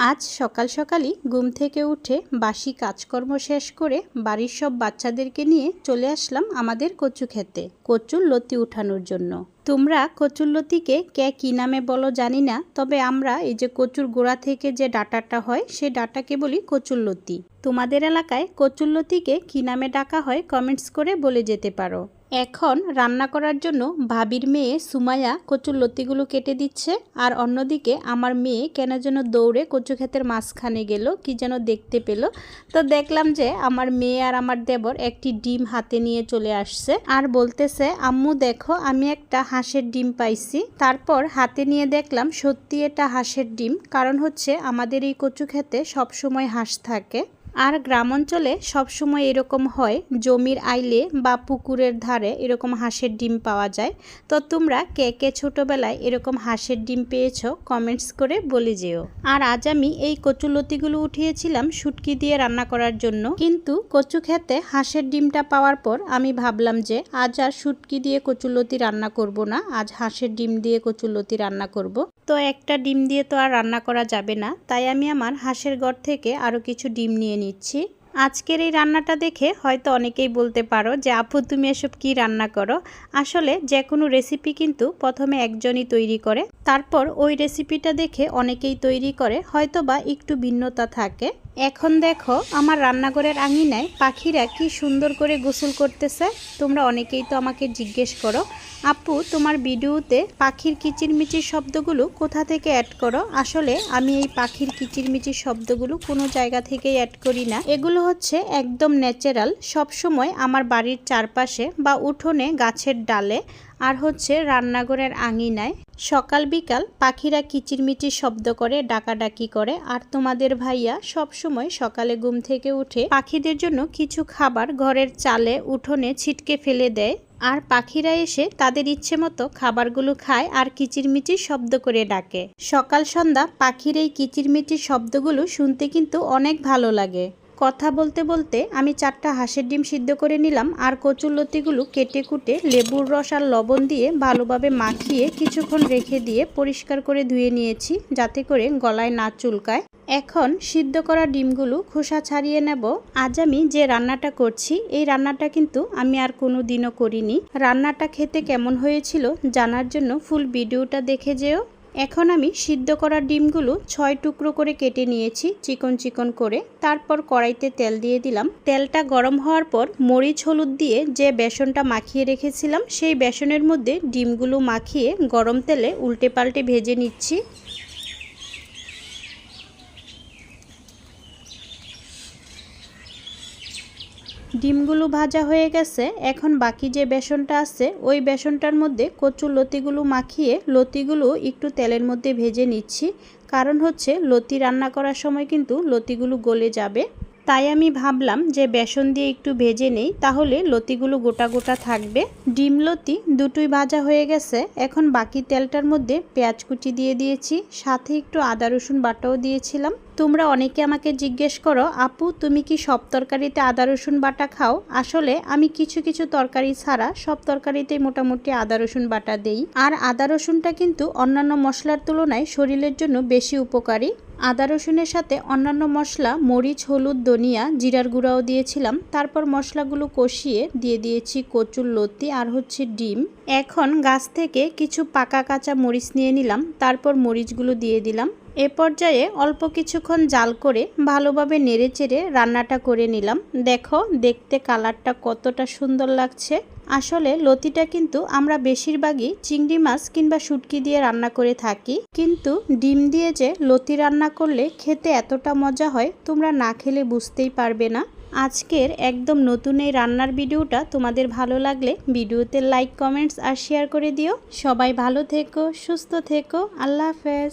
আজ সকাল সকালই ঘুম থেকে উঠে বাসি কাজকর্ম শেষ করে বাড়ির সব বাচ্চাদেরকে নিয়ে চলে আসলাম আমাদের কচু খেতে কচুর লতি উঠানোর জন্য। তোমরা কচুর লতিকে কে কী নামে বলো জানি না, তবে আমরা এই যে কচুর গোড়া থেকে যে ডাঁটাটা হয় সে ডাঁটাকে বলি কচুর লতি। তোমাদের এলাকায় কচুর লতিকে কী নামে ডাকা হয় কমেন্টস করে বলে যেতে পারো। এখন রান্না করার জন্য ভাবির মেয়ে সুমাইয়া কচুর লতিগুলো কেটে দিচ্ছে, আর অন্যদিকে আমার মেয়ে কেন যেন দৌড়ে কচু ক্ষেতের মাঝখানে গেল, কি যেন দেখতে পেল। তো দেখলাম যে আমার মেয়ে আর আমার দেবর একটি ডিম হাতে নিয়ে চলে আসছে আর বলতেছে, আম্মু দেখো আমি একটা হাঁসের ডিম পাইছি। তারপর হাতে নিয়ে দেখলাম সত্যি এটা হাঁসের ডিম, কারণ হচ্ছে আমাদের এই কচু ক্ষেতে সবসময় হাঁস থাকে। আর গ্রাম অঞ্চলে সবসময় এরকম হয়, জমির আইলে বা পুকুরের ধারে এরকম হাঁসের ডিম পাওয়া যায়। তো তোমরা কে কে ছোটোবেলায় এরকম হাঁসের ডিম পেয়েছো কমেন্টস করে বলে যেও। আর আজ আমি এই কচুলতিগুলো উঠিয়েছিলাম শুটকি দিয়ে রান্না করার জন্য, কিন্তু কচু খেতে হাঁসের ডিমটা পাওয়ার পর আমি ভাবলাম যে আজ আর শুটকি দিয়ে কচুলতি রান্না করব না, আজ হাঁসের ডিম দিয়ে কচুলতি রান্না করব। তো একটা ডিম দিয়ে তো আর রান্না করা যাবে না, তাই আমি আমার হাঁসের ঘর থেকে আরও কিছু ডিম নিয়ে নিচ্ছি। আজকের এই রান্নাটা দেখে হয়তো অনেকেই বলতে পারো যে আপু তুমি এসব কি রান্না করো। আসলে যে কোনো রেসিপি কিন্তু প্রথমে একজনই তৈরি করে, তারপর ওই রেসিপিটা দেখে অনেকেই তৈরি করে, হয়তো বা একটু ভিন্নতা থাকে। এখন দেখো আমার রান্নাঘরের আঙিনায় পাখিরা কি সুন্দর করে গোসল করতেছে। তোমরা অনেকেই তো আমাকে জিজ্ঞেস করো, আপু তোমার ভিডিওতে পাখির কিচিরমিচির শব্দগুলো কোথা থেকে অ্যাড করো। আসলে আমি এই পাখির কিচিরমিচির শব্দগুলো কোনো জায়গা থেকেই অ্যাড করি না, এগুলো হচ্ছে একদম ন্যাচারাল। সবসময় আমার বাড়ির চারপাশে বা উঠোনে গাছের ডালে আর হচ্ছে রান্নাঘরের আঙিনায় সকাল বিকাল পাখিরা কিচিরমিচির শব্দ করে, ডাকাডাকি করে। আর তোমাদের ভাইয়া সবসময় সকালে ঘুম থেকে উঠে পাখিদের জন্য কিছু খাবার ঘরের চালে উঠোনে ছিটকে ফেলে দেয়, আর পাখিরা এসে তাদের ইচ্ছে মতো খাবারগুলো খায় আর কিচিরমিচির শব্দ করে ডাকে। সকাল সন্ধ্যা পাখির এই কিচিরমিচির শব্দগুলো শুনতে কিন্তু অনেক ভালো লাগে। কথা বলতে বলতে আমি 4টা হাঁসের ডিম সিদ্ধ করে নিলাম, আর কচুর লতিগুলো কেটে কুটে লেবুর রস আর লবণ দিয়ে ভালোভাবে মাখিয়ে কিছুক্ষণ রেখে দিয়ে পরিষ্কার করে ধুয়ে নিয়েছি, যাতে করে গলায় না চুলকায়। এখন সিদ্ধ করা ডিমগুলো খোসা ছাড়িয়ে নেব। আজ আমি যে রান্নাটা করছি এই রান্নাটা কিন্তু আমি আর কোনো দিনও করিনি। রান্নাটা খেতে কেমন হয়েছিল জানার জন্য ফুল ভিডিওটা দেখে যেও। এখন আমি সিদ্ধ করা ডিমগুলো 6 টুকরো করে কেটে নিয়েছি চিকন চিকন করে। তারপর কড়াইতে তেল দিয়ে দিলাম। তেলটা গরম হওয়ার পর মরিচ হলুদ দিয়ে যে বেসনটা মাখিয়ে রেখেছিলাম সেই বেসনের মধ্যে ডিমগুলো মাখিয়ে গরম তেলে উল্টে পাল্টে ভেজে নিচ্ছি। ডিমগুলো ভাজা হয়ে গেছে, এখন বাকি যে বেসনটা আছে ওই বেসনটার মধ্যে কচুর লতিগুলো মাখিয়ে লতিগুলো একটু তেলের মধ্যে ভেজে নিচ্ছি, কারণ হচ্ছে লতি রান্না করার সময় কিন্তু লতিগুলো গলে যাবে। তাই আমি ভাবলাম যে বেসন দিয়ে একটু ভেজে নেই, তাহলে লতিগুলো গোটা গোটা থাকবে। ডিম লতি দুটোই ভাজা হয়ে গেছে, এখন বাকি তেলটার মধ্যে পেঁয়াজ কুচি দিয়ে দিয়েছি, সাথে একটু আদা রসুন বাটাও দিয়েছিলাম। তোমরা অনেকে আমাকে জিজ্ঞেস করো, আপু তুমি কি সব তরকারিতে আদা রসুন বাটা খাও? আসলে আমি কিছু কিছু তরকারি ছাড়া সব তরকারিতেই মোটামুটি আদা রসুন বাটা দেই। আর আদা রসুনটা কিন্তু অন্যান্য মশলার তুলনায় শরীরের জন্য বেশি উপকারী। আদা রসুনের সাথে অন্যান্য মশলা মরিচ হলুদ ধনিয়া জিরার গুঁড়াও দিয়েছিলাম। তারপর মশলাগুলো কষিয়ে দিয়ে দিয়েছি কচুর লতি আর হচ্ছে ডিম। এখন গাছ থেকে কিছু পাকা কাঁচা মরিচ নিয়ে নিলাম, তারপর মরিচগুলো দিয়ে দিলাম। এ পর্যায়ে অল্প কিছুক্ষণ জাল করে ভালোভাবে নেড়ে চেড়ে রান্নাটা করে নিলাম। দেখো দেখতে কালারটা কতটা সুন্দর লাগছে। আসলে লতিটা কিন্তু আমরা বেশিরভাগই চিংড়ি মাছ কিংবা শুটকি দিয়ে রান্না করে থাকি, কিন্তু ডিম দিয়ে যে লতি রান্না করলে খেতে এতটা মজা হয় তোমরা না খেলে বুঝতেই পারবে না। আজকের একদম নতুন এই রান্নার ভিডিওটা তোমাদের ভালো লাগলে ভিডিওতে লাইক কমেন্টস আর শেয়ার করে দিও। সবাই ভালো থেকো, সুস্থ থেকো, আল্লাহ হাফেজ।